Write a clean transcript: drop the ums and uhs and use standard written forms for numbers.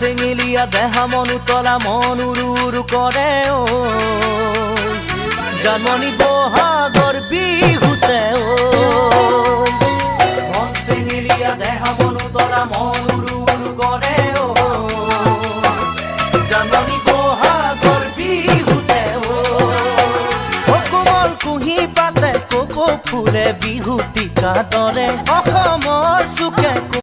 চেঙেলীয়া দেহা মন উতলা মন উৰু উৰু কৰে ঐ জানমণি বহাগৰ বিহুতে ঐ মন চেঙেলীয়া দেহা মন উতলা মন উৰু উৰু কৰে ঐ জানমণি বহাগৰ বিহুতে ঐ কোমল কুঁহি পাতে কক ফুলে বিহুতি কাদৰে অসমৰ চুক